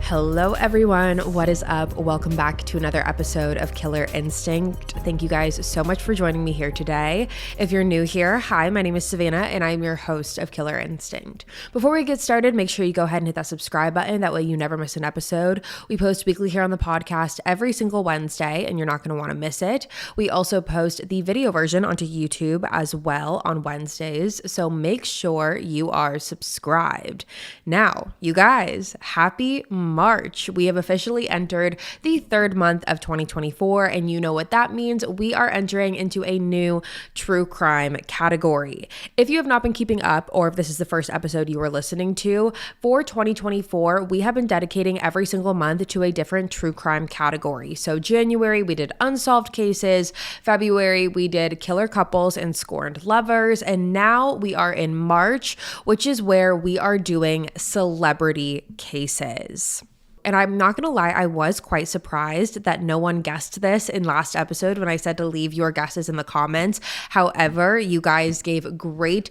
Hello everyone, what is up? Welcome back to another episode of Killer Instinct. Thank you guys so much for joining me here today. If you're new here, hi, my name is Savannah and I'm your host of Killer Instinct. Before we get started, make sure you go ahead and hit that subscribe button. That way you never miss an episode. We post weekly here on the podcast every single Wednesday and you're not going to want to miss it. We also post the video version onto YouTube as well on Wednesdays, so make sure you are subscribed. Now, you guys, happy March. We have officially entered the third month of 2024, and you know what that means. We are entering into a new true crime category. If you have not been keeping up, or if this is the first episode you are listening to, for 2024, we have been dedicating every single month to a different true crime category. So January, we did unsolved cases. February, we did killer couples and scorned lovers. And now we are in March, which is where we are doing celebrity cases. And I'm not going to lie, I was quite surprised that no one guessed this in last episode when I said to leave your guesses in the comments. However, you guys gave great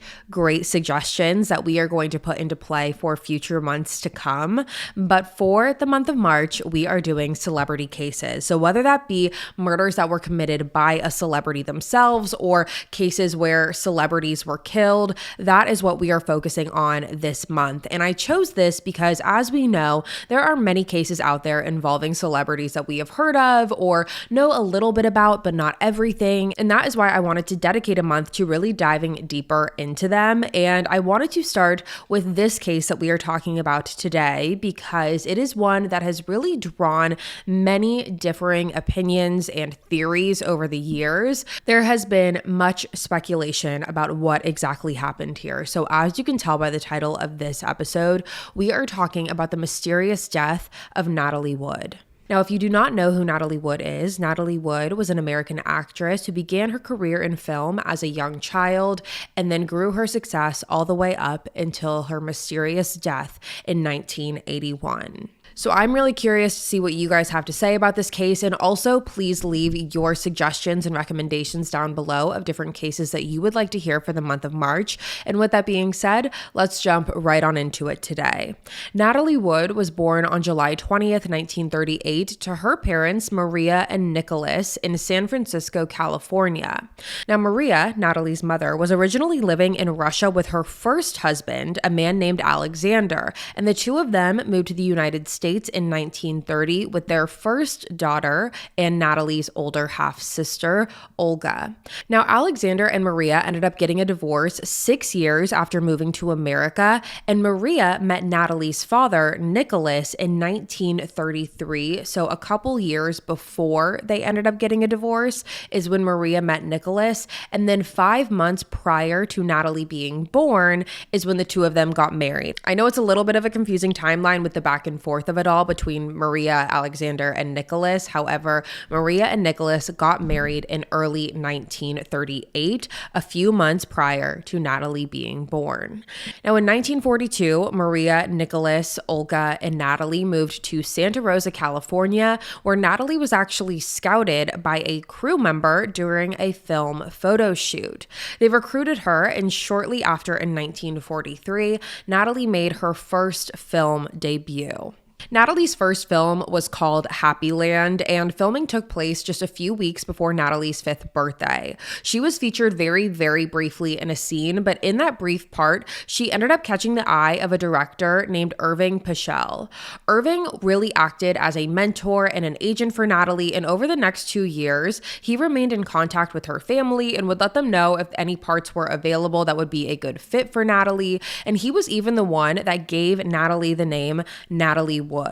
suggestions that we are going to put into play for future months to come. But for the month of March, we are doing celebrity cases. So whether that be murders that were committed by a celebrity themselves or cases where celebrities were killed, that is what we are focusing on this month. And I chose this because, as we know, there are many cases out there involving celebrities that we have heard of or know a little bit about, but not everything. And that is why I wanted to dedicate a month to really diving deeper into them. And I wanted to start with this case that we are talking about today because it is one that has really drawn many differing opinions and theories over the years. There has been much speculation about what exactly happened here. So as you can tell by the title of this episode, we are talking about the mysterious death of Natalie Wood. Now, if you do not know who Natalie Wood is, Natalie Wood was an American actress who began her career in film as a young child and then grew her success all the way up until her mysterious death in 1981. So I'm really curious to see what you guys have to say about this case, and also please leave your suggestions and recommendations down below of different cases that you would like to hear for the month of March. And with that being said, let's jump right on into it today. Natalie Wood was born on July 20th, 1938 to her parents, Maria and Nicholas, in San Francisco, California. Now, Maria, Natalie's mother, was originally living in Russia with her first husband, a man named Alexander, and the two of them moved to the United States in 1930 with their first daughter and Natalie's older half-sister, Olga. Now, Alexander and Maria ended up getting a divorce 6 years after moving to America, and Maria met Natalie's father, Nicholas, in 1933. So a couple years before they ended up getting a divorce is when Maria met Nicholas, and then 5 months prior to Natalie being born is when the two of them got married. I know it's a little bit of a confusing timeline with the back and forth of it all between Maria, Alexander, and Nicholas. However, Maria and Nicholas got married in early 1938, a few months prior to Natalie being born. Now, in 1942, Maria, Nicholas, Olga, and Natalie moved to Santa Rosa, California, where Natalie was actually scouted by a crew member during a film photo shoot. They recruited her, and shortly after, in 1943, Natalie made her first film debut. Natalie's first film was called Happy Land, and filming took place just a few weeks before Natalie's 5th birthday. She was featured very briefly in a scene, but in that brief part, she ended up catching the eye of a director named Irving Pichel. Irving really acted as a mentor and an agent for Natalie, and over the next 2 years, he remained in contact with her family and would let them know if any parts were available that would be a good fit for Natalie, and he was even the one that gave Natalie the name Natalie Wood.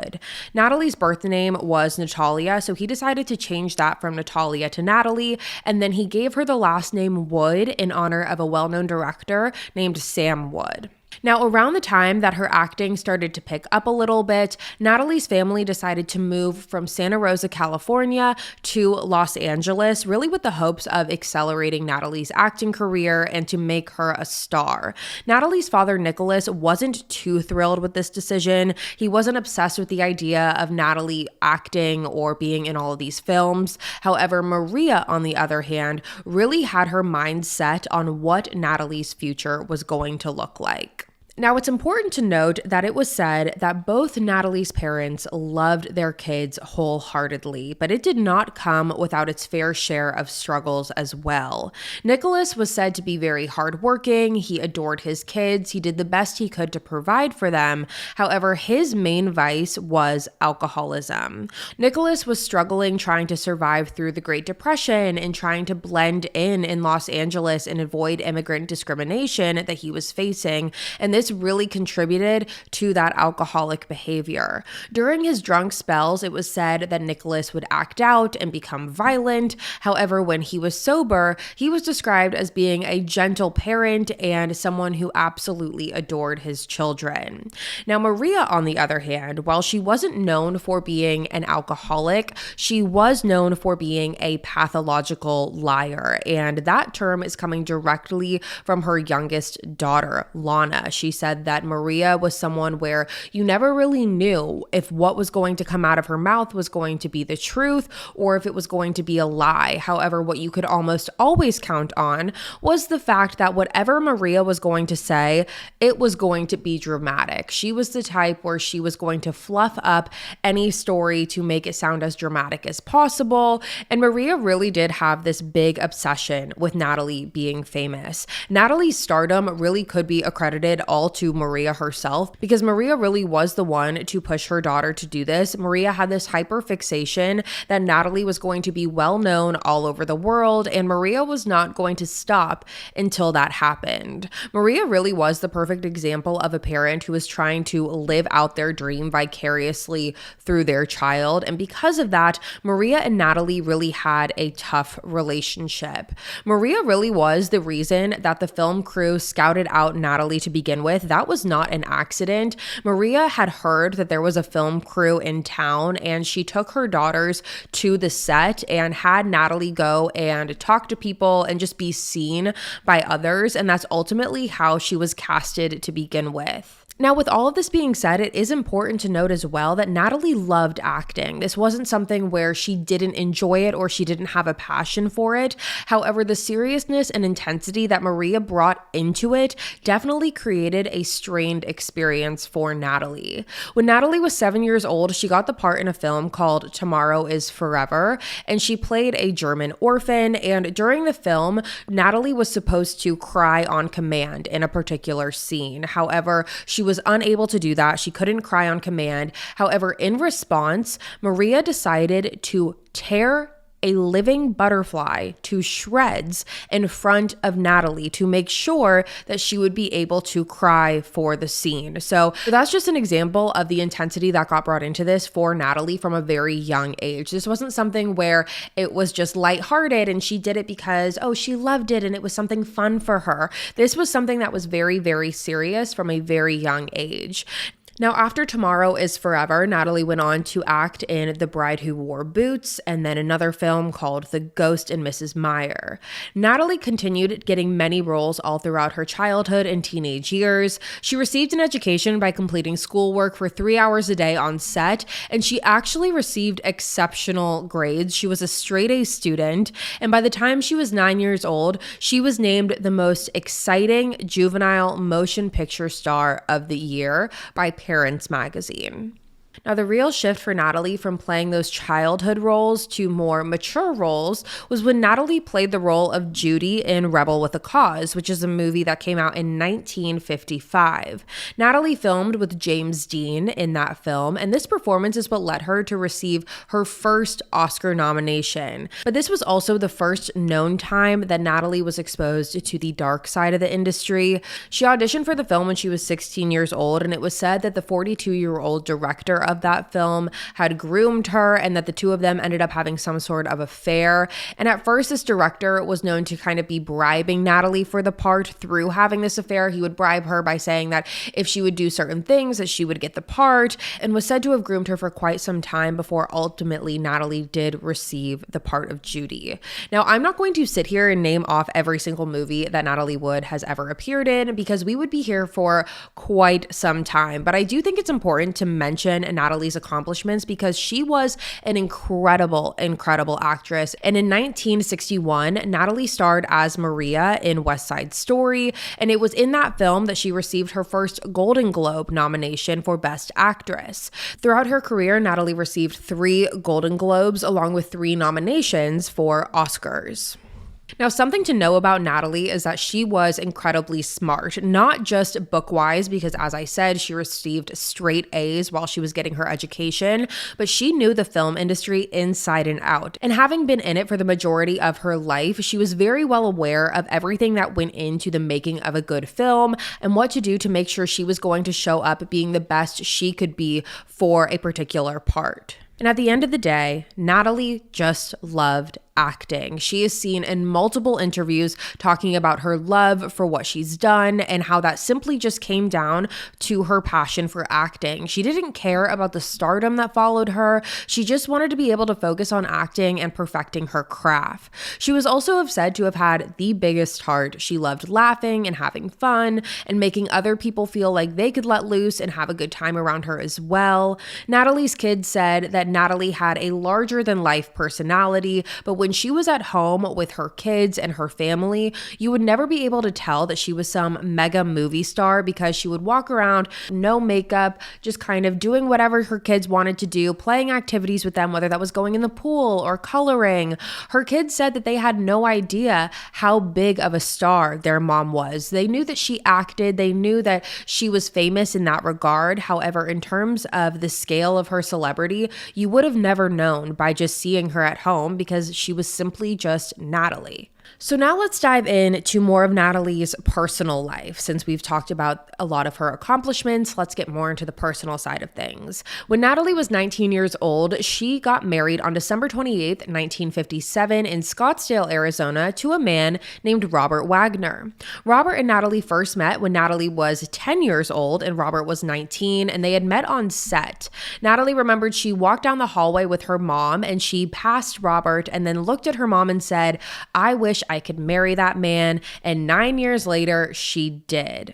Natalie's birth name was Natalia, so he decided to change that from Natalia to Natalie, and then he gave her the last name Wood in honor of a well-known director named Sam Wood. Now, around the time that her acting started to pick up a little bit, Natalie's family decided to move from Santa Rosa, California to Los Angeles, really with the hopes of accelerating Natalie's acting career and to make her a star. Natalie's father, Nicholas, wasn't too thrilled with this decision. He wasn't obsessed with the idea of Natalie acting or being in all of these films. However, Maria, on the other hand, really had her mind set on what Natalie's future was going to look like. Now, it's important to note that it was said that both Natalie's parents loved their kids wholeheartedly, but it did not come without its fair share of struggles as well. Nicholas was said to be very hardworking. He adored his kids. He did the best he could to provide for them. However, his main vice was alcoholism. Nicholas was struggling trying to survive through the Great Depression and trying to blend in Los Angeles and avoid immigrant discrimination that he was facing, and this really contributed to that alcoholic behavior. During his drunk spells, it was said that Nicholas would act out and become violent. However, when he was sober, he was described as being a gentle parent and someone who absolutely adored his children. Now, Maria, on the other hand, while she wasn't known for being an alcoholic, she was known for being a pathological liar, and that term is coming directly from her youngest daughter, Lana. She said that Maria was someone where you never really knew if what was going to come out of her mouth was going to be the truth or if it was going to be a lie. However, what you could almost always count on was the fact that whatever Maria was going to say, it was going to be dramatic. She was the type where she was going to fluff up any story to make it sound as dramatic as possible. And Maria really did have this big obsession with Natalie being famous. Natalie's stardom really could be accredited all to Maria herself, because Maria really was the one to push her daughter to do this. Maria had this hyper fixation that Natalie was going to be well known all over the world, and Maria was not going to stop until that happened. Maria really was the perfect example of a parent who was trying to live out their dream vicariously through their child, and because of that, Maria and Natalie really had a tough relationship. Maria really was the reason that the film crew scouted out Natalie to begin with. That was not an accident. Maria had heard that there was a film crew in town, and she took her daughters to the set and had Natalie go and talk to people and just be seen by others, and that's ultimately how she was casted to begin with. Now, with all of this being said, it is important to note as well that Natalie loved acting. This wasn't something where she didn't enjoy it or she didn't have a passion for it. However, the seriousness and intensity that Maria brought into it definitely created a strained experience for Natalie. When Natalie was 7 years old, she got the part in a film called Tomorrow is Forever, and she played a German orphan. And during the film, Natalie was supposed to cry on command in a particular scene. However, she was unable to do that. She couldn't cry on command. However, in response, Maria decided to tear a living butterfly to shreds in front of Natalie to make sure that she would be able to cry for the scene. So that's just an example of the intensity that got brought into this for Natalie from a very young age. This wasn't something where it was just lighthearted and she did it because, oh, she loved it and it was something fun for her. This was something that was very, very serious from a very young age. Now, after Tomorrow is Forever, Natalie went on to act in The Bride Who Wore Boots and then another film called The Ghost and Mrs. Meyer. Natalie continued getting many roles all throughout her childhood and teenage years. She received an education by completing schoolwork for 3 hours a day on set, and she actually received exceptional grades. She was a straight-A student, and by the time she was 9 years old, she was named the most exciting juvenile motion picture star of the year by Parents Magazine. Now, the real shift for Natalie from playing those childhood roles to more mature roles was when Natalie played the role of Judy in Rebel with a Cause, which is a movie that came out in 1955. Natalie filmed with James Dean in that film, and this performance is what led her to receive her first Oscar nomination. But this was also the first known time that Natalie was exposed to the dark side of the industry. She auditioned for the film when she was 16 years old, and it was said that the 42-year-old director of that film had groomed her and that the two of them ended up having some sort of affair. And at first, this director was known to kind of be bribing Natalie for the part through having this affair. He would bribe her by saying that if she would do certain things, that she would get the part, and was said to have groomed her for quite some time before ultimately Natalie did receive the part of Judy. Now, I'm not going to sit here and name off every single movie that Natalie Wood has ever appeared in because we would be here for quite some time, but I do think it's important to mention Natalie's accomplishments because she was an incredible actress. And in 1961, Natalie starred as Maria in West Side Story, and it was in that film that she received her first Golden Globe nomination for Best Actress. Throughout her career, Natalie received 3 Golden Globes along with 3 nominations for Oscars. Now, something to know about Natalie is that she was incredibly smart, not just book-wise, because as I said, she received straight A's while she was getting her education, but she knew the film industry inside and out. And having been in it for the majority of her life, she was very well aware of everything that went into the making of a good film and what to do to make sure she was going to show up being the best she could be for a particular part. And at the end of the day, Natalie just loved acting. She is seen in multiple interviews talking about her love for what she's done and how that simply just came down to her passion for acting. She didn't care about the stardom that followed her. She just wanted to be able to focus on acting and perfecting her craft. She was also said to have had the biggest heart. She loved laughing and having fun and making other people feel like they could let loose and have a good time around her as well. Natalie's kids said that Natalie had a larger than life personality, but when she was at home with her kids and her family, you would never be able to tell that she was some mega movie star because she would walk around, no makeup, just kind of doing whatever her kids wanted to do, playing activities with them, whether that was going in the pool or coloring. Her kids said that they had no idea how big of a star their mom was. They knew that she acted, they knew that she was famous in that regard. However, in terms of the scale of her celebrity, you would have never known by just seeing her at home because she was simply just Natalie. So now let's dive into more of Natalie's personal life. Since we've talked about a lot of her accomplishments, let's get more into the personal side of things. When Natalie was 19 years old, she got married on December 28th, 1957 in Scottsdale, Arizona to a man named Robert Wagner. Robert and Natalie first met when Natalie was 10 years old and Robert was 19, and they had met on set. Natalie remembered she walked down the hallway with her mom and she passed Robert and then looked at her mom and said, "I wish I could marry that man," and 9 years later, she did.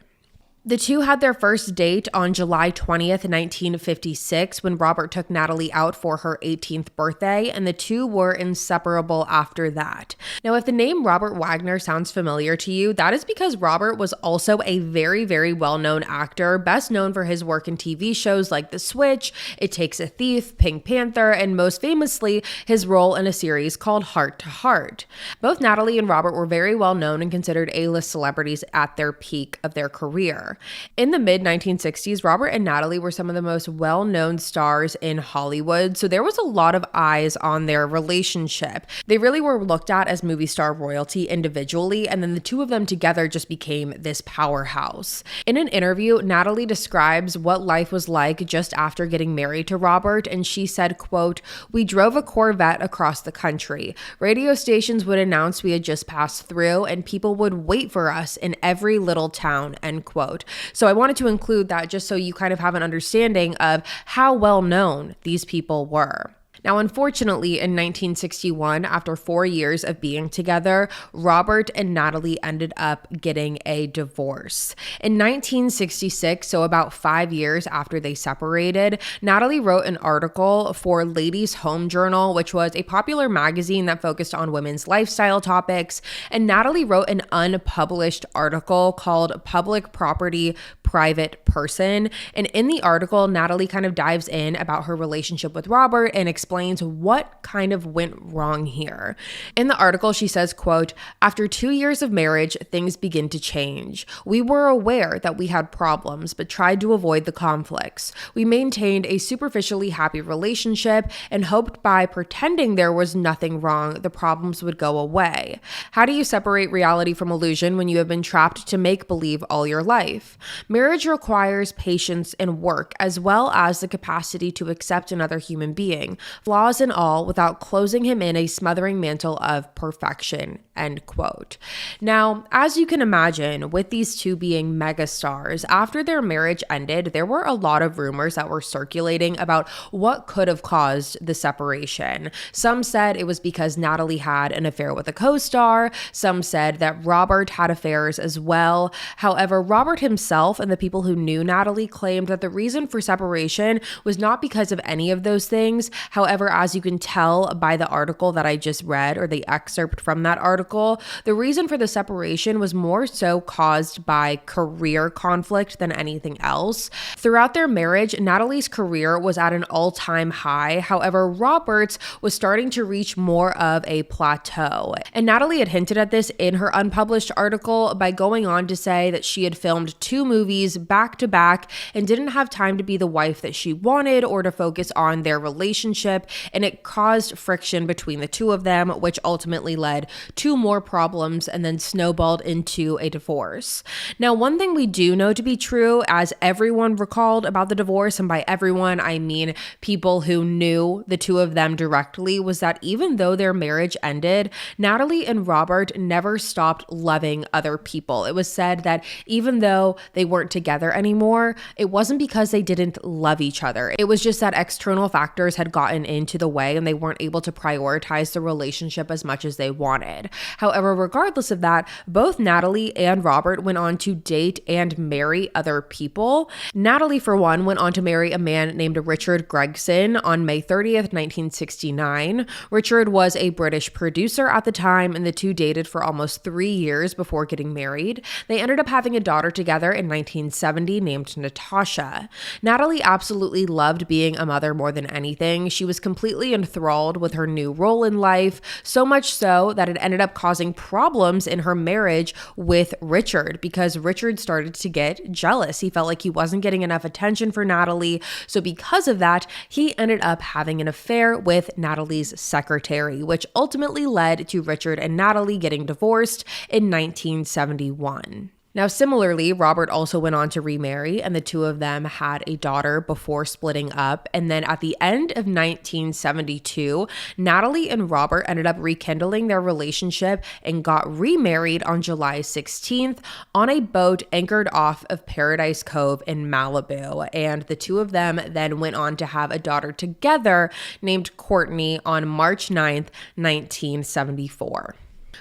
The two had their first date on July 20th, 1956, when Robert took Natalie out for her 18th birthday, and the two were inseparable after that. Now, if the name Robert Wagner sounds familiar to you, that is because Robert was also a very, very well-known actor, best known for his work in TV shows like The Switch, It Takes a Thief, Pink Panther, and most famously, his role in a series called Heart to Heart. Both Natalie and Robert were very well-known and considered A-list celebrities at their peak of their career. In the mid-1960s, Robert and Natalie were some of the most well-known stars in Hollywood, so there was a lot of eyes on their relationship. They really were looked at as movie star royalty individually, and then the two of them together just became this powerhouse. In an interview, Natalie describes what life was like just after getting married to Robert, and she said, quote, "We drove a Corvette across the country. Radio stations would announce we had just passed through, and people would wait for us in every little town," end quote. So I wanted to include that just so you kind of have an understanding of how well known these people were. Now, unfortunately, in 1961, after 4 years of being together, Robert and Natalie ended up getting a divorce. In 1966, so about 5 years after they separated, Natalie wrote an article for Ladies' Home Journal, which was a popular magazine that focused on women's lifestyle topics. And Natalie wrote an unpublished article called Public Property, Private Person. And in the article, Natalie kind of dives in about her relationship with Robert and explains what kind of went wrong here. In the article, she says, quote, "After 2 years of marriage, things begin to change. We were aware that we had problems, but tried to avoid the conflicts. We maintained a superficially happy relationship and hoped by pretending there was nothing wrong, the problems would go away. How do you separate reality from illusion when you have been trapped to make believe all your life? Marriage requires patience and work, as well as the capacity to accept another human being, flaws and all, without closing him in a smothering mantle of perfection," end quote. Now, as you can imagine, with these two being megastars, after their marriage ended, there were a lot of rumors that were circulating about what could have caused the separation. Some said it was because Natalie had an affair with a co-star. Some said that Robert had affairs as well. However, Robert himself and the people who knew Natalie claimed that the reason for separation was not because of any of those things. However, as you can tell by the article that I just read, or the excerpt from that article, the reason for the separation was more so caused by career conflict than anything else. Throughout their marriage, Natalie's career was at an all-time high. However, Robert's was starting to reach more of a plateau. And Natalie had hinted at this in her unpublished article by going on to say that she had filmed 2 movies back to back and didn't have time to be the wife that she wanted or to focus on their relationship, and it caused friction between the two of them, which ultimately led to more problems and then snowballed into a divorce. Now, one thing we do know to be true, as everyone recalled about the divorce, and by everyone I mean people who knew the two of them directly, was that even though their marriage ended, Natalie and Robert never stopped loving other people. It was said that even though they weren't together anymore, it wasn't because they didn't love each other. It was just that external factors had gotten into the way and they weren't able to prioritize the relationship as much as they wanted. However, regardless of that, both Natalie and Robert went on to date and marry other people. Natalie, for one, went on to marry a man named Richard Gregson on May 30th, 1969. Richard was a British producer at the time, and the two dated for almost 3 years before getting married. They ended up having a daughter together in 1970 named Natasha. Natalie absolutely loved being a mother more than anything. She was completely enthralled with her new role in life, so much so that it ended up causing problems in her marriage with Richard because Richard started to get jealous. He felt like he wasn't getting enough attention for Natalie, so because of that, he ended up having an affair with Natalie's secretary, which ultimately led to Richard and Natalie getting divorced in 1971. Now, similarly, Robert also went on to remarry, and the two of them had a daughter before splitting up. And then at the end of 1972, Natalie and Robert ended up rekindling their relationship and got remarried on July 16th on a boat anchored off of Paradise Cove in Malibu. And the two of them then went on to have a daughter together named Courtney on March 9th, 1974.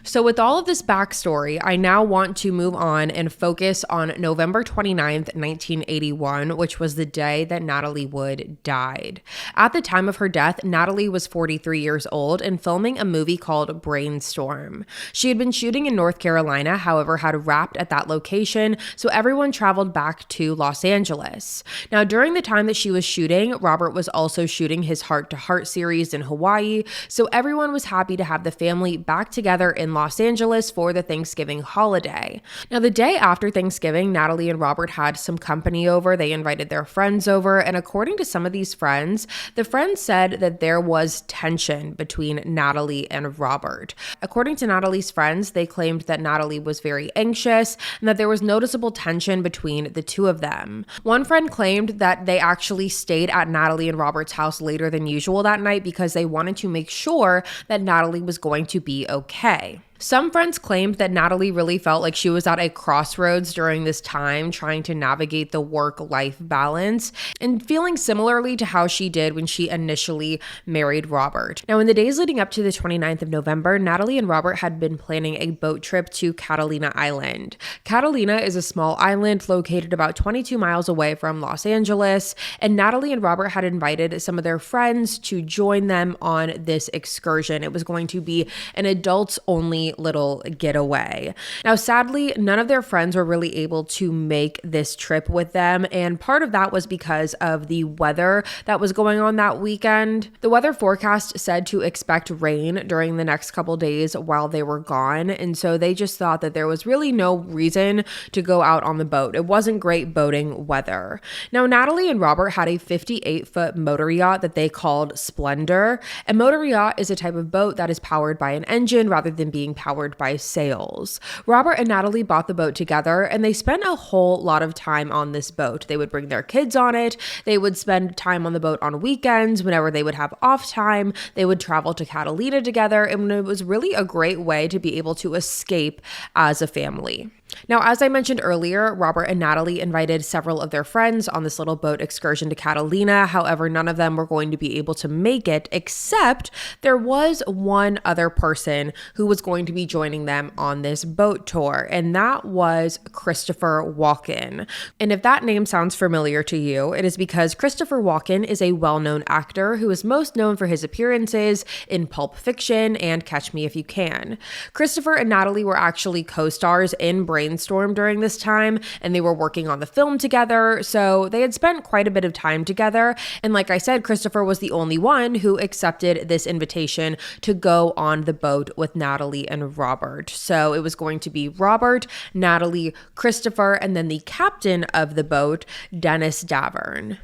So with all of this backstory, I now want to move on and focus on November 29th, 1981, which was the day that Natalie Wood died. At the time of her death, Natalie was 43 years old and filming a movie called Brainstorm. She had been shooting in North Carolina, however, had wrapped at that location, so everyone traveled back to Los Angeles. Now, during the time that she was shooting, Robert was also shooting his Heart to Heart series in Hawaii, so everyone was happy to have the family back together in Los Angeles for the Thanksgiving holiday. Now, the day after Thanksgiving, Natalie and Robert had some company over. They invited their friends over, and according to some of these friends, the friends said that there was tension between Natalie and Robert. According to Natalie's friends, they claimed that Natalie was very anxious and that there was noticeable tension between the two of them. One friend claimed that they actually stayed at Natalie and Robert's house later than usual that night because they wanted to make sure that Natalie was going to be okay. Some friends claimed that Natalie really felt like she was at a crossroads during this time, trying to navigate the work-life balance and feeling similarly to how she did when she initially married Robert. Now, in the days leading up to the 29th of November, Natalie and Robert had been planning a boat trip to Catalina Island. Catalina is a small island located about 22 miles away from Los Angeles, and Natalie and Robert had invited some of their friends to join them on this excursion. It was going to be an adults-only little getaway. Now, sadly, none of their friends were really able to make this trip with them, and part of that was because of the weather that was going on that weekend. The weather forecast said to expect rain during the next couple days while they were gone, and so they just thought that there was really no reason to go out on the boat. It wasn't great boating weather. Now, Natalie and Robert had a 58-foot motor yacht that they called Splendor. A motor yacht is a type of boat that is powered by an engine rather than being powered by sails. Robert and Natalie bought the boat together, and they spent a whole lot of time on this boat. They would bring their kids on it. They would spend time on the boat on weekends. Whenever they would have off time, they would travel to Catalina together, and it was really a great way to be able to escape as a family. Now, as I mentioned earlier, Robert and Natalie invited several of their friends on this little boat excursion to Catalina. However, none of them were going to be able to make it, except there was one other person who was going to be joining them on this boat tour, and that was Christopher Walkin. And if that name sounds familiar to you, it is because Christopher Walkin is a well-known actor who is most known for his appearances in Pulp Fiction and Catch Me If You Can. Christopher and Natalie were actually co-stars in Brainstorm during this time, and they were working on the film together, so they had spent quite a bit of time together. And like I said, Christopher was the only one who accepted this invitation to go on the boat with Natalie and Robert. So it was going to be Robert, Natalie, Christopher, and then the captain of the boat, Dennis Davern.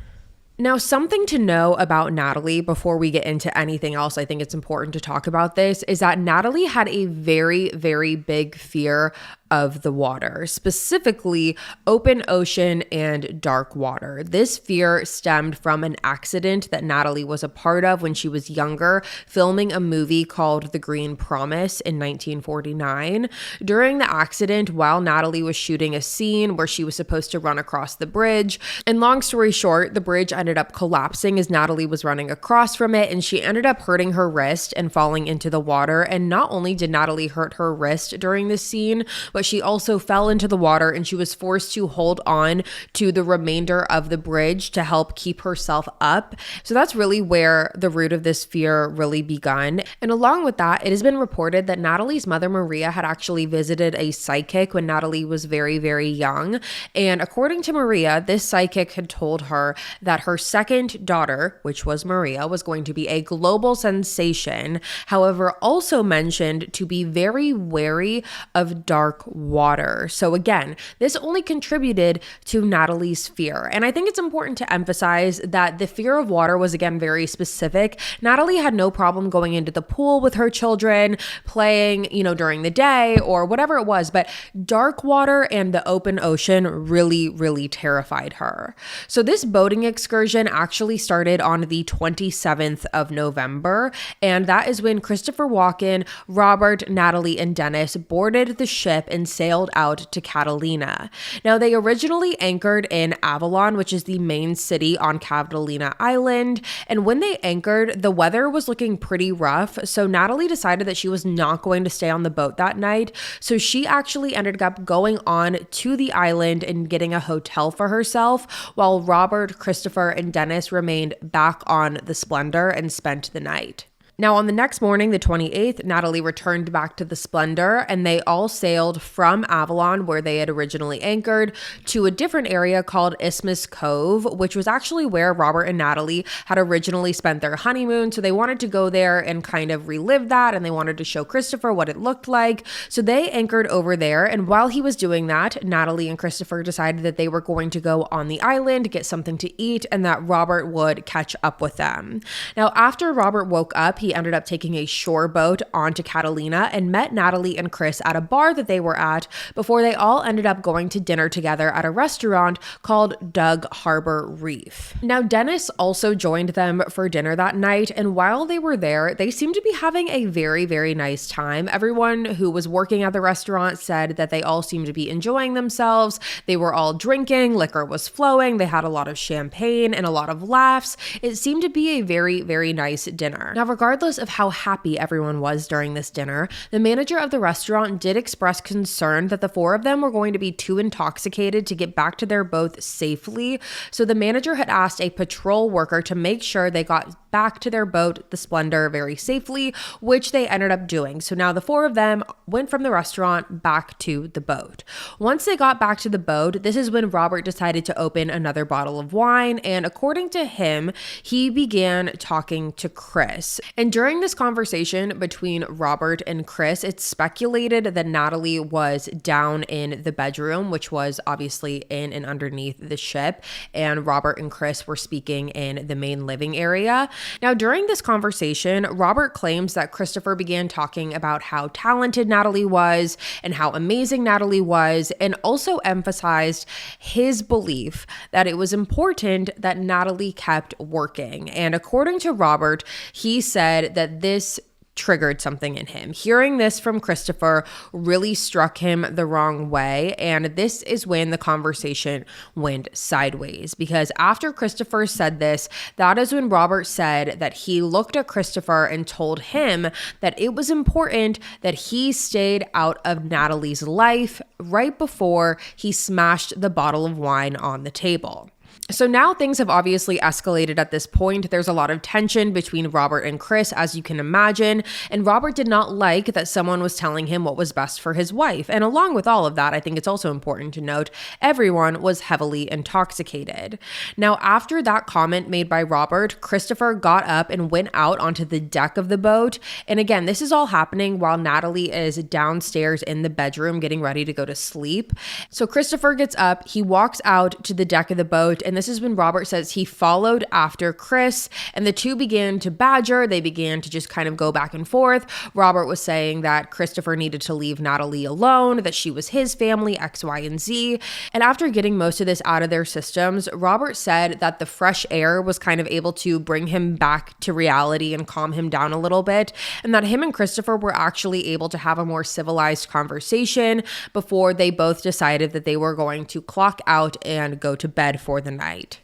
Now, something to know about Natalie before we get into anything else, I think it's important to talk about this, is that Natalie had a very, very big fear of the water, specifically open ocean and dark water. This fear stemmed from an accident that Natalie was a part of when she was younger, filming a movie called The Green Promise in 1949. During the accident, while Natalie was shooting a scene where she was supposed to run across the bridge, and long story short, the bridge ended up collapsing as Natalie was running across from it, and she ended up hurting her wrist and falling into the water. And not only did Natalie hurt her wrist during this scene, but she also fell into the water, and she was forced to hold on to the remainder of the bridge to help keep herself up. So that's really where the root of this fear really begun. And along with that, it has been reported that Natalie's mother, Maria, had actually visited a psychic when Natalie was very, very young. And according to Maria, this psychic had told her that her second daughter, which was Maria, was going to be a global sensation. However, also mentioned to be very wary of dark water. So again, this only contributed to Natalie's fear. And I think it's important to emphasize that the fear of water was, again, very specific. Natalie had no problem going into the pool with her children, playing, during the day or whatever it was, but dark water and the open ocean really, really terrified her. So this boating excursion actually started on the 27th of November, and that is when Christopher Walkin, Robert, Natalie, and Dennis boarded the ship and sailed out to Catalina. Now, they originally anchored in Avalon, which is the main city on Catalina Island, and when they anchored, the weather was looking pretty rough, so Natalie decided that she was not going to stay on the boat that night, so she actually ended up going on to the island and getting a hotel for herself, while Robert, Christopher, and Dennis remained back on the Splendor and spent the night. Now, on the next morning, the 28th, Natalie returned back to the Splendor, and they all sailed from Avalon, where they had originally anchored, to a different area called Isthmus Cove, which was actually where Robert and Natalie had originally spent their honeymoon. So they wanted to go there and kind of relive that, and they wanted to show Christopher what it looked like. So they anchored over there, and while he was doing that, Natalie and Christopher decided that they were going to go on the island, get something to eat, and that Robert would catch up with them. Now, after Robert woke up, he ended up taking a shore boat onto Catalina and met Natalie and Chris at a bar that they were at before they all ended up going to dinner together at a restaurant called Dug Harbor Reef. Now, Dennis also joined them for dinner that night, and while they were there, they seemed to be having a very, very nice time. Everyone who was working at the restaurant said that they all seemed to be enjoying themselves. They were all drinking, liquor was flowing, they had a lot of champagne and a lot of laughs. It seemed to be a very, very nice dinner. Now, regardless of how happy everyone was during this dinner, the manager of the restaurant did express concern that the four of them were going to be too intoxicated to get back to their boat safely. So the manager had asked a patrol worker to make sure they got back to their boat, the Splendor, very safely, which they ended up doing. So now the four of them went from the restaurant back to the boat. Once they got back to the boat, this is when Robert decided to open another bottle of wine, and according to him, he began talking to Chris. And during this conversation between Robert and Chris, it's speculated that Natalie was down in the bedroom, which was obviously in and underneath the ship, and Robert and Chris were speaking in the main living area. Now, during this conversation, Robert claims that Christopher began talking about how talented Natalie was and how amazing Natalie was, and also emphasized his belief that it was important that Natalie kept working. And according to Robert, he said that this triggered something in him. Hearing this from Christopher really struck him the wrong way, and this is when the conversation went sideways, because after Christopher said this, that is when Robert said that he looked at Christopher and told him that it was important that he stayed out of Natalie's life right before he smashed the bottle of wine on the table. So now things have obviously escalated at this point. There's a lot of tension between Robert and Chris, as you can imagine, and Robert did not like that someone was telling him what was best for his wife. And along with all of that, I think it's also important to note everyone was heavily intoxicated. Now, after that comment made by Robert, Christopher got up and went out onto the deck of the boat. And again, this is all happening while Natalie is downstairs in the bedroom getting ready to go to sleep. So Christopher gets up, he walks out to the deck of the boat, and this is when Robert says he followed after Chris, and the two began to badger. They began to just kind of go back and forth. Robert was saying that Christopher needed to leave Natalie alone, that she was his family, X, Y, and Z. And after getting most of this out of their systems, Robert said that the fresh air was kind of able to bring him back to reality and calm him down a little bit, and that him and Christopher were actually able to have a more civilized conversation before they both decided that they were going to clock out and go to bed for the night.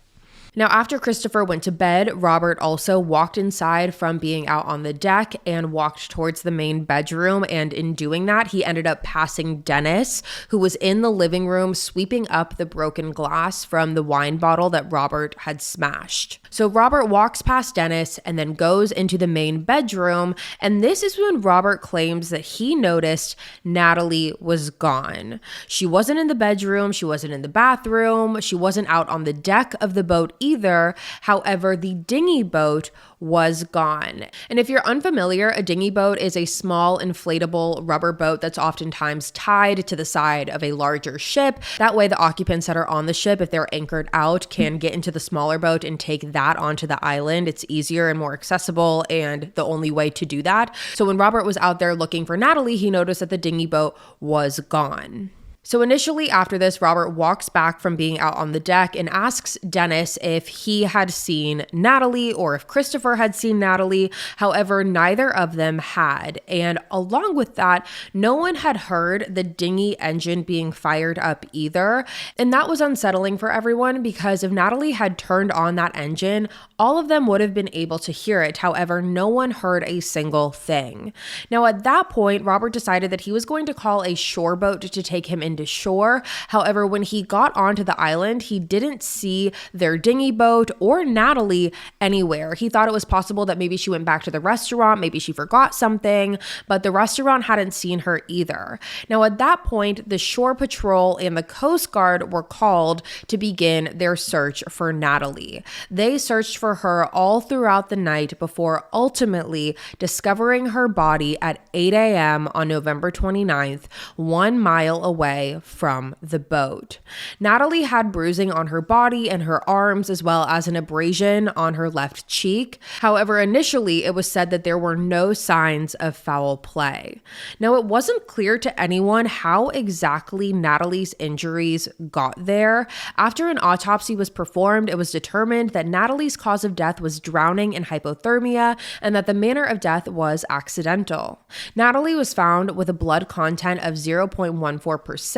Now, after Christopher went to bed, Robert also walked inside from being out on the deck and walked towards the main bedroom. And in doing that, he ended up passing Dennis, who was in the living room sweeping up the broken glass from the wine bottle that Robert had smashed. So Robert walks past Dennis and then goes into the main bedroom. And this is when Robert claims that he noticed Natalie was gone. She wasn't in the bedroom. She wasn't in the bathroom. She wasn't out on the deck of the boat either. However, the dinghy boat was gone. And if you're unfamiliar, a dinghy boat is a small inflatable rubber boat that's oftentimes tied to the side of a larger ship. That way the occupants that are on the ship, if they're anchored out, can get into the smaller boat and take that onto the island. It's easier and more accessible and the only way to do that. So when Robert was out there looking for Natalie, he noticed that the dinghy boat was gone. So initially after this, Robert walks back from being out on the deck and asks Dennis if he had seen Natalie or if Christopher had seen Natalie. However, neither of them had. And along with that, no one had heard the dinghy engine being fired up either. And that was unsettling for everyone because if Natalie had turned on that engine, all of them would have been able to hear it. However, no one heard a single thing. Now at that point, Robert decided that he was going to call a shore boat to take him into shore. However, when he got onto the island, he didn't see their dinghy boat or Natalie anywhere. He thought it was possible that maybe she went back to the restaurant, maybe she forgot something, but the restaurant hadn't seen her either. Now at that point, the shore patrol and the Coast Guard were called to begin their search for Natalie. They searched for her all throughout the night before ultimately discovering her body at 8 a.m. on November 29th, 1 mile away from the boat. Natalie had bruising on her body and her arms, as well as an abrasion on her left cheek. However, initially it was said that there were no signs of foul play. Now, it wasn't clear to anyone how exactly Natalie's injuries got there. After an autopsy was performed, it was determined that Natalie's cause of death was drowning and hypothermia, and that the manner of death was accidental. Natalie was found with a blood content of 0.14%,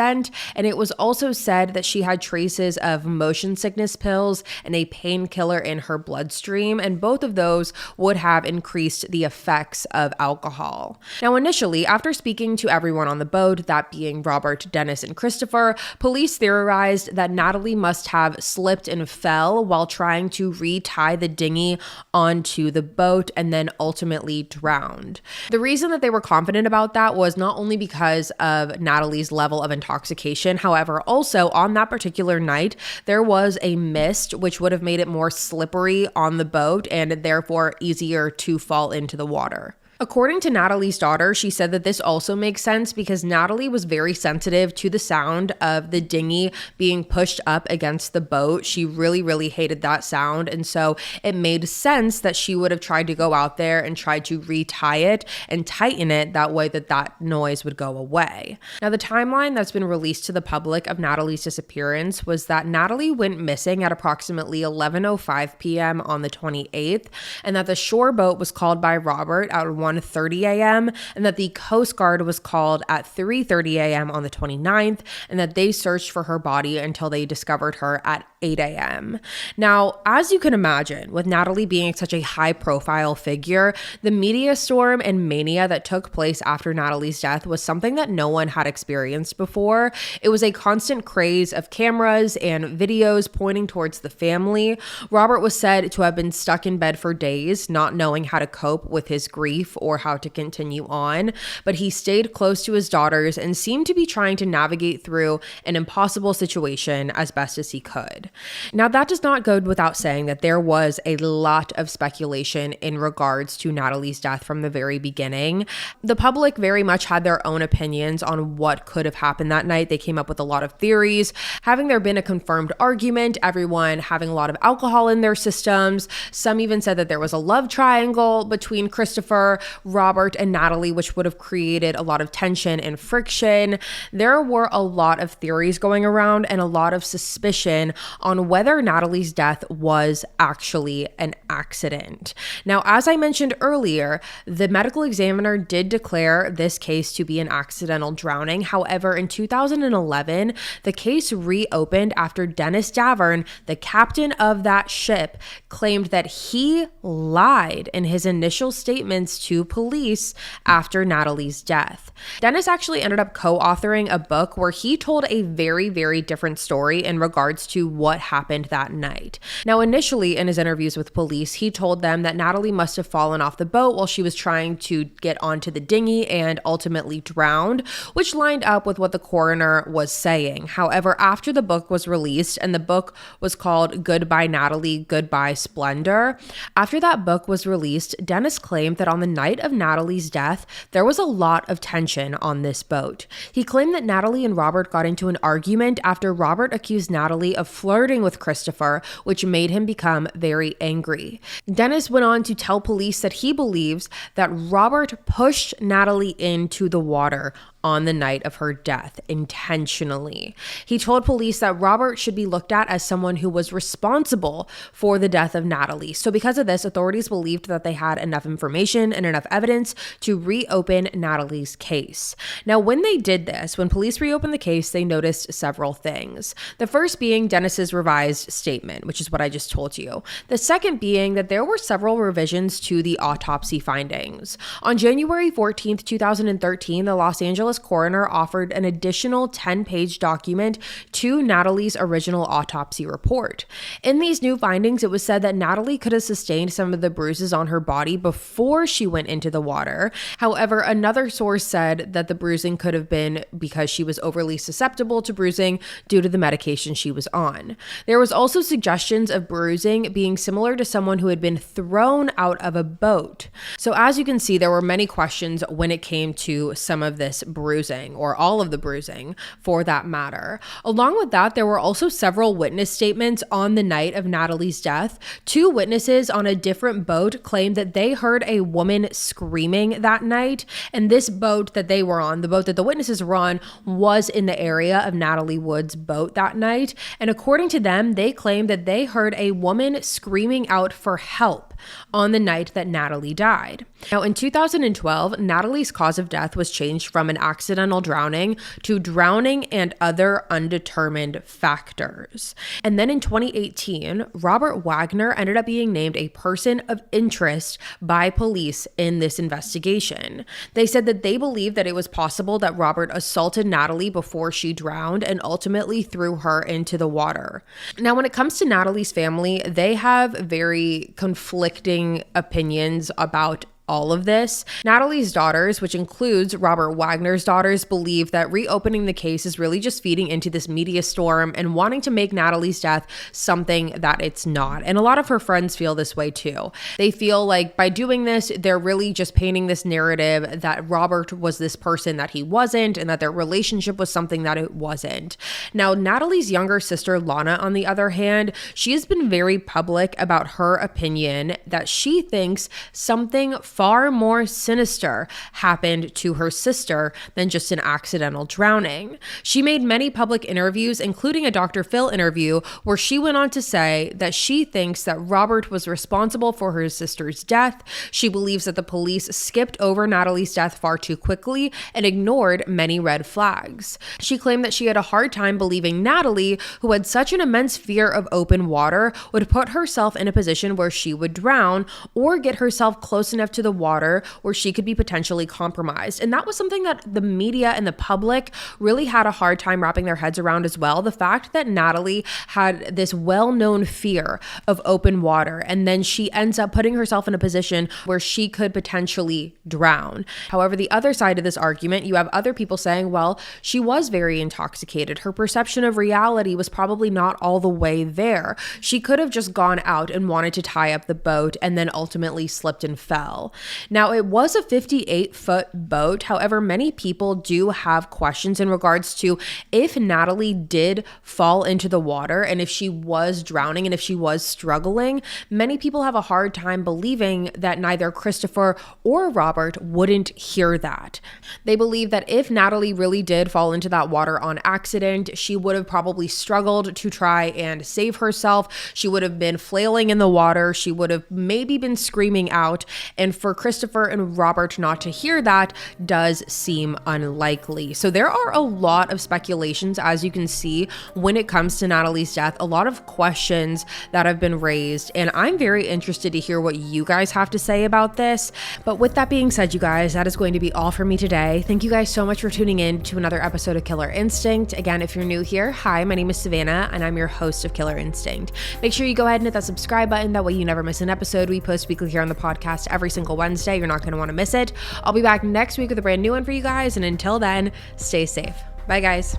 and it was also said that she had traces of motion sickness pills and a painkiller in her bloodstream, and both of those would have increased the effects of alcohol. Now, initially, after speaking to everyone on the boat, that being Robert, Dennis, and Christopher, police theorized that Natalie must have slipped and fell while trying to retie the dinghy onto the boat and then ultimately drowned. The reason that they were confident about that was not only because of Natalie's level of intoxication, however, also on that particular night, there was a mist which would have made it more slippery on the boat and therefore easier to fall into the water. According to Natalie's daughter, she said that this also makes sense because Natalie was very sensitive to the sound of the dinghy being pushed up against the boat. She really, really hated that sound. And so it made sense that she would have tried to go out there and try to retie it and tighten it that way that noise would go away. Now, the timeline that's been released to the public of Natalie's disappearance was that Natalie went missing at approximately 11:05 p.m. on the 28th, and that the shore boat was called by Robert at 1 1:30 a.m. and that the Coast Guard was called at 3:30 a.m. on the 29th, and that they searched for her body until they discovered her at 8 a.m. Now, as you can imagine, with Natalie being such a high-profile figure, the media storm and mania that took place after Natalie's death was something that no one had experienced before. It was a constant craze of cameras and videos pointing towards the family. Robert was said to have been stuck in bed for days, not knowing how to cope with his grief or how to continue on, but he stayed close to his daughters and seemed to be trying to navigate through an impossible situation as best as he could. Now, that does not go without saying that there was a lot of speculation in regards to Natalie's death from the very beginning. The public very much had their own opinions on what could have happened that night. They came up with a lot of theories. Having there been a confirmed argument, everyone having a lot of alcohol in their systems. Some even said that there was a love triangle between Christopher, Robert, and Natalie, which would have created a lot of tension and friction. There were a lot of theories going around and a lot of suspicion on whether Natalie's death was actually an accident. Now, as I mentioned earlier, the medical examiner did declare this case to be an accidental drowning. However, in 2011, the case reopened after Dennis Davern, the captain of that ship, claimed that he lied in his initial statements to police after Natalie's death. Dennis actually ended up co-authoring a book where he told a very, very different story in regards to what happened that night. Now, initially in his interviews with police, he told them that Natalie must have fallen off the boat while she was trying to get onto the dinghy and ultimately drowned, which lined up with what the coroner was saying. However, after the book was released, and the book was called Goodbye Natalie, Goodbye Splendor, after that book was released, Dennis claimed that on the night of Natalie's death, there was a lot of tension on this boat. He claimed that Natalie and Robert got into an argument after Robert accused Natalie of flirting with Christopher, which made him become very angry. Dennis went on to tell police that he believes that Robert pushed Natalie into the water on the night of her death intentionally. He told police that Robert should be looked at as someone who was responsible for the death of Natalie. So because of this, authorities believed that they had enough information and enough evidence to reopen Natalie's case. Now, when they did this, when police reopened the case, they noticed several things. The first being Dennis's revised statement, which is what I just told you. The second being that there were several revisions to the autopsy findings. On January 14th, 2013, the Los Angeles coroner offered an additional 10-page document to Natalie's original autopsy report. In these new findings, it was said that Natalie could have sustained some of the bruises on her body before she went into the water. However, another source said that the bruising could have been because she was overly susceptible to bruising due to the medication she was on. There was also suggestions of bruising being similar to someone who had been thrown out of a boat. So as you can see, there were many questions when it came to some of this bruising, or all of the bruising for that matter. Along with that, there were also several witness statements on the night of Natalie's death. Two witnesses on a different boat claimed that they heard a woman screaming that night, and this boat that they were on, the boat that the witnesses were on, was in the area of Natalie Wood's boat that night. And according to them, they claimed that they heard a woman screaming out for help on the night that Natalie died. Now, in 2012, Natalie's cause of death was changed from an accidental drowning to drowning and other undetermined factors. And then in 2018, Robert Wagner ended up being named a person of interest by police in this investigation. They said that they believed that it was possible that Robert assaulted Natalie before she drowned and ultimately threw her into the water. Now, when it comes to Natalie's family, they have very conflicting opinions about all of this. Natalie's daughters, which includes Robert Wagner's daughters, believe that reopening the case is really just feeding into this media storm and wanting to make Natalie's death something that it's not. And a lot of her friends feel this way too. They feel like by doing this, they're really just painting this narrative that Robert was this person that he wasn't, and that their relationship was something that it wasn't. Now, Natalie's younger sister, Lana, on the other hand, she has been very public about her opinion that she thinks something far more sinister happened to her sister than just an accidental drowning. She made many public interviews, including a Dr. Phil interview, where she went on to say that she thinks that Robert was responsible for her sister's death. She believes that the police skipped over Natalie's death far too quickly and ignored many red flags. She claimed that she had a hard time believing Natalie, who had such an immense fear of open water, would put herself in a position where she would drown or get herself close enough to the water where she could be potentially compromised. And that was something that the media and the public really had a hard time wrapping their heads around as well. The fact that Natalie had this well-known fear of open water, and then she ends up putting herself in a position where she could potentially drown. However, the other side of this argument, you have other people saying, well, she was very intoxicated. Her perception of reality was probably not all the way there. She could have just gone out and wanted to tie up the boat and then ultimately slipped and fell. Now, it was a 58-foot boat. However, many people do have questions in regards to if Natalie did fall into the water and if she was drowning and if she was struggling. Many people have a hard time believing that neither Christopher or Robert wouldn't hear that. They believe that if Natalie really did fall into that water on accident, she would have probably struggled to try and save herself. She would have been flailing in the water. She would have maybe been screaming out. And for Christopher and Robert not to hear that does seem unlikely. So there are a lot of speculations, as you can see, when it comes to Natalie's death, a lot of questions that have been raised. And I'm very interested to hear what you guys have to say about this. But with that being said, you guys, that is going to be all for me today. Thank you guys so much for tuning in to another episode of Killer Instinct. Again, if you're new here, hi, my name is Savannah and I'm your host of Killer Instinct. Make sure you go ahead and hit that subscribe button. That way you never miss an episode. We post weekly here on the podcast every single Wednesday. You're not going to want to miss it. I'll be back next week with a brand new one for you guys. And until then, stay safe. Bye, guys.